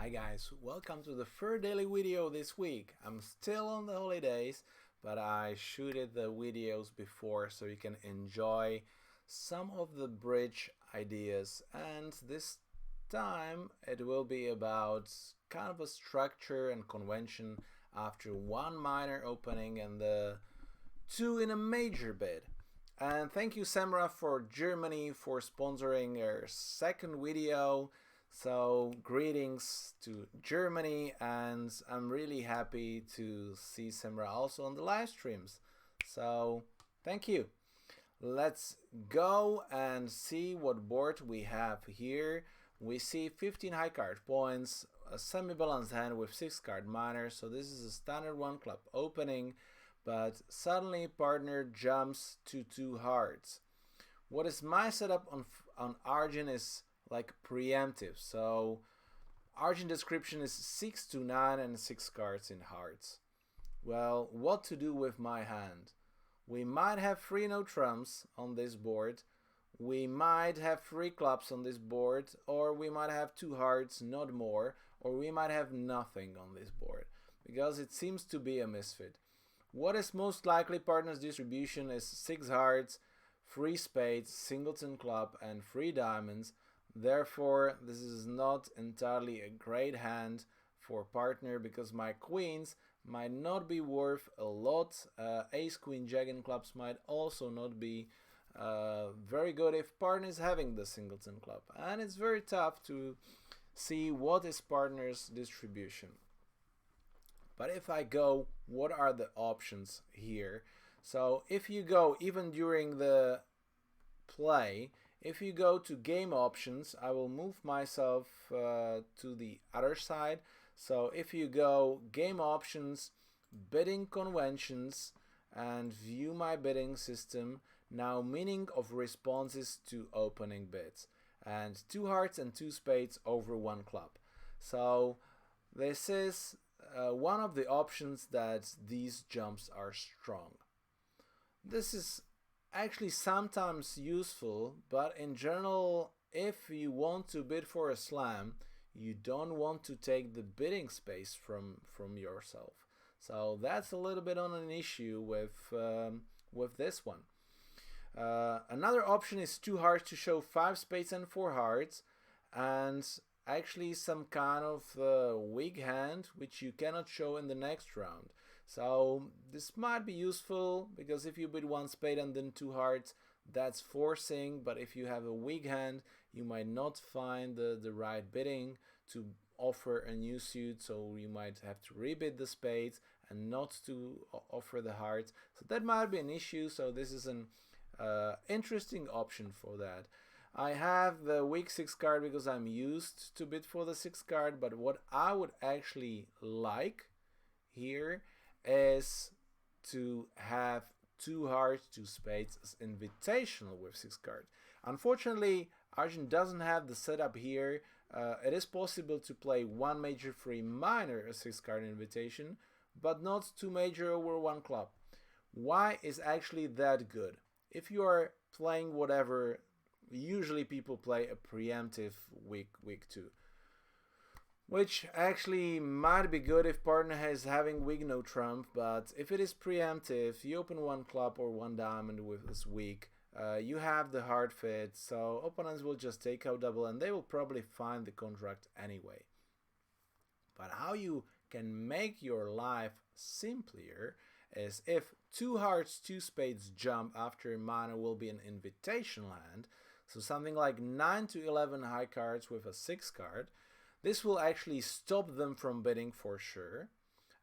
Hi guys, welcome to the third daily video this week. I'm still on the holidays, but I shooted the videos before so you can enjoy some of the bridge ideas, and this time it will be about kind of a structure and convention after one minor opening and the two in a major bid. And thank you Semra for Germany for sponsoring our second video. So greetings to Germany, and I'm really happy to see Semra also on the live streams. So thank you. Let's go and see what board we have here. We see 15 high card points, a semi-balanced hand with 6 card minor, so this is a standard one club opening, but suddenly partner jumps to 2 hearts. What is my setup on Argent is like preemptive, so Argent description is 6 to 9 and 6 cards in hearts. Well, what to do with my hand? We might have 3 no trumps on this board, we might have 3 clubs on this board, or we might have 2 hearts, not more, or we might have nothing on this board, because it seems to be a misfit. What is most likely partner's distribution is 6 hearts, 3 spades, singleton club, and 3 diamonds. Therefore, this is not entirely a great hand for partner because my queens might not be worth a lot. Ace, queen, jack, and clubs might also not be very good if partner is having the singleton club. And it's very tough to see what is partner's distribution. But if I go, what are the options here? So if you go even during the play, if you go to game options, I will move myself to the other side. So if you go game options, bidding conventions, and view my bidding system, now meaning of responses to opening bids, and 2 hearts and 2 spades over 1 club. So this is one of the options that these jumps are strong. This is actually sometimes useful, but in general, if you want to bid for a slam, you don't want to take the bidding space from yourself. So that's a little bit on an issue with this one. Another option is 2 hearts to show 5 spades and 4 hearts, and actually some kind of weak hand which you cannot show in the next round. So this might be useful because if you bid 1 spade and then 2 hearts, that's forcing, but if you have a weak hand, you might not find the right bidding to offer a new suit, so you might have to rebid the spades and not to offer the hearts. So that might be an issue, so this is an interesting option for that. I have the weak 6 card because I'm used to bid for the 6 card, but what I would actually like here is to have 2 hearts, 2 spades as invitational with 6 cards. Unfortunately, Argent doesn't have the setup here. It is possible to play 1 major 3 minor a 6 card invitation, but not 2 major over 1 club. Why is actually that good? If you are playing whatever, usually people play a preemptive weak 2. Which actually might be good if partner is having weak no trump, but if it is preemptive, you open 1 club or 1 diamond with this weak, you have the hard fit, so opponents will just take out double and they will probably find the contract anyway. But how you can make your life simpler is if 2 hearts, 2 spades jump after mana will be an invitational hand, so something like 9 to 11 high cards with a 6 card. This will actually stop them from bidding for sure.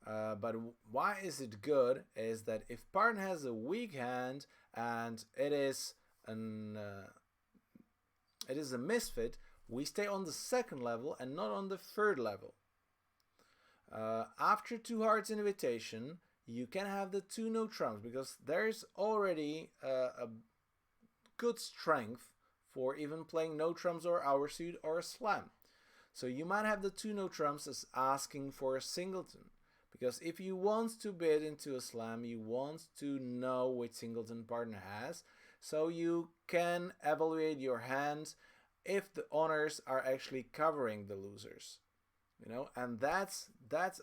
But why is it good is that if partner has a weak hand and it is a misfit, we stay on the 2nd level and not on the 3rd level. After 2 hearts invitation, you can have the 2 no trumps because there's already a good strength for even playing no trumps or oversuit or a slam. So you might have the 2 no trumps as asking for a singleton, because if you want to bid into a slam, you want to know which singleton partner has, so you can evaluate your hand if the honors are actually covering the losers. and that's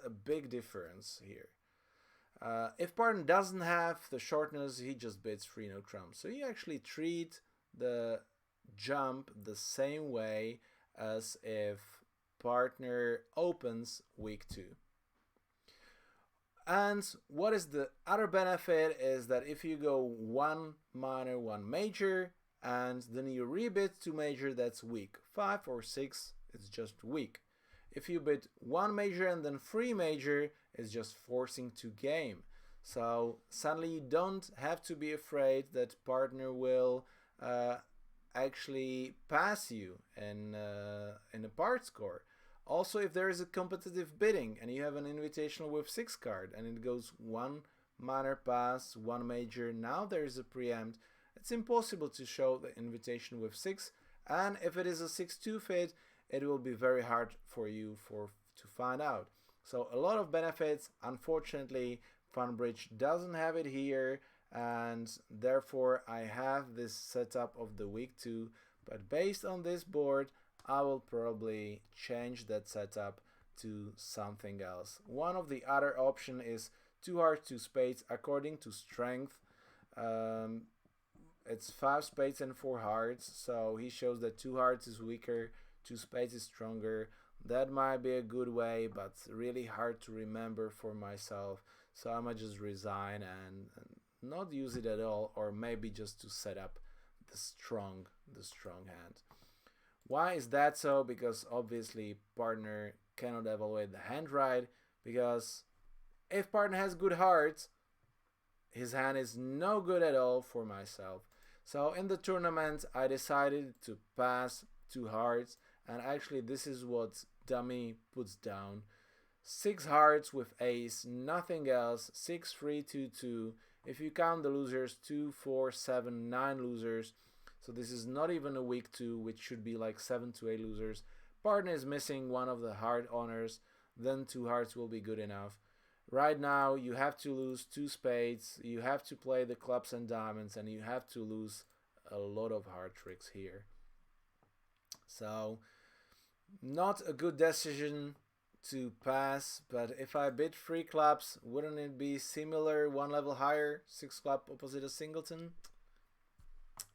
a big difference here. If partner doesn't have the shortness, he just bids 3 no trumps. So you actually treat the jump the same way as if partner opens week 2. And what is the other benefit is that if you go 1 minor, 1 major, and then you rebid 2 major, that's weak. 5 or 6, it's just weak. If you bid 1 major and then 3 major, it's just forcing to game. So suddenly you don't have to be afraid that partner will actually pass you in a part score. Also, if there is a competitive bidding and you have an invitational with 6 card and it goes 1 minor pass, 1 major, now there is a preempt, it's impossible to show the invitation with 6, and if it is a 6-2 fit, it will be very hard for you to find out. So a lot of benefits. Unfortunately, FunBridge doesn't have it here, and therefore I have this setup of the week 2, but based on this board I will probably change that setup to something else. One of the other option is 2 hearts, 2 spades according to strength. It's 5 spades and 4 hearts, so he shows that 2 hearts is weaker, 2 spades is stronger. That might be a good way, but really hard to remember for myself, so I might just resign and not use it at all, or maybe just to set up the strong hand. Why is that so? Because obviously partner cannot evaluate the hand right, because if partner has good hearts, his hand is no good at all for myself. So in the tournament I decided to pass 2 hearts, and actually this is what dummy puts down. 6 hearts with ace, nothing else. 6, 3, 2, 2. If you count the losers, 2, 4, 7, 9 losers. So this is not even a week 2, which should be like 7 to 8 losers. Partner is missing one of the heart honors, then 2 hearts will be good enough. Right now you have to lose 2 spades, you have to play the clubs and diamonds, and you have to lose a lot of heart tricks here. So not a good decision to pass, but if I bid 3 clubs, wouldn't it be similar, 1 level higher, 6 club opposite a singleton?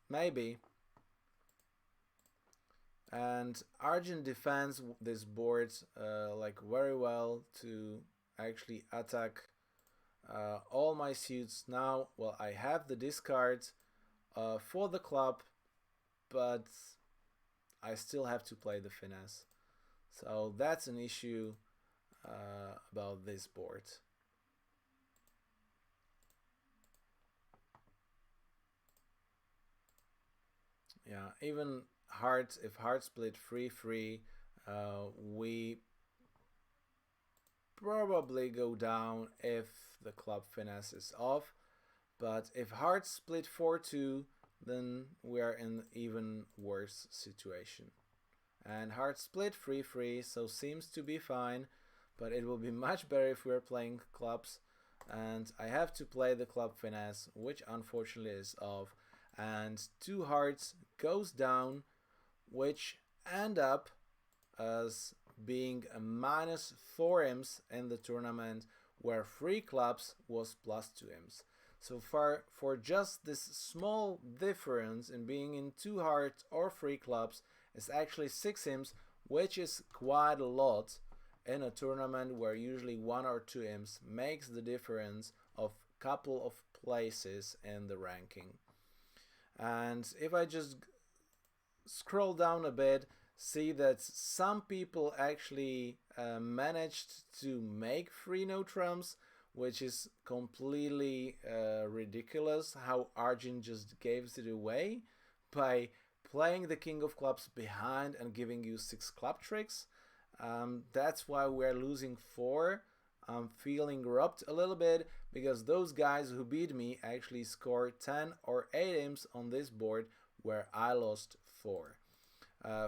Maybe. And Argent defends this board like very well to actually attack all my suits. Now, well, I have the discard for the club, but I still have to play the finesse. So that's an issue about this board. Yeah, even hearts, if hearts split 3-3, we probably go down if the club finesse is off. But if hearts split 4-2, then we are in even worse situation. And hearts split 3-3, so seems to be fine, but it will be much better if we're playing clubs. And I have to play the club finesse, which unfortunately is off. And 2 hearts goes down, which end up as being a minus 4 imps in the tournament, where 3 clubs was plus 2 imps. So far, for just this small difference in being in 2 hearts or 3 clubs, is actually 6 imps, which is quite a lot in a tournament where usually 1 or 2 imps makes the difference of couple of places in the ranking. And if I just scroll down a bit, see that some people actually managed to make 3 no trumps, which is completely ridiculous how Argent just gives it away by playing the king of clubs behind and giving you 6 club tricks. That's why we're losing 4. I'm feeling robbed a little bit, because those guys who beat me actually scored 10 or 8 imps on this board, where I lost 4.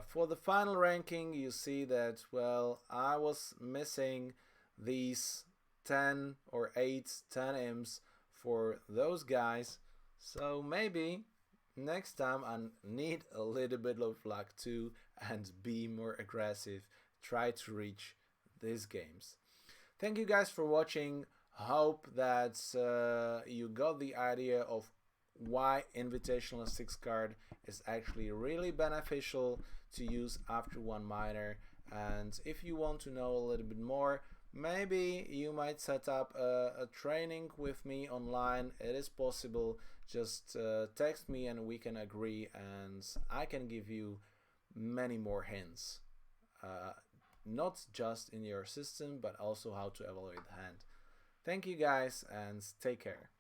For the final ranking, you see that, well, I was missing these 10 or 8, 10 imps for those guys, so maybe next time I need a little bit of luck too and be more aggressive, try to reach these games. Thank you guys for watching. Hope that you got the idea of why Invitational 6 card is actually really beneficial to use after one minor. And if you want to know a little bit more, maybe you might set up a training with me online. It is possible. Just text me and we can agree, and I can give you many more hints. Not just in your system, but also how to evaluate the hand. Thank you guys, and take care.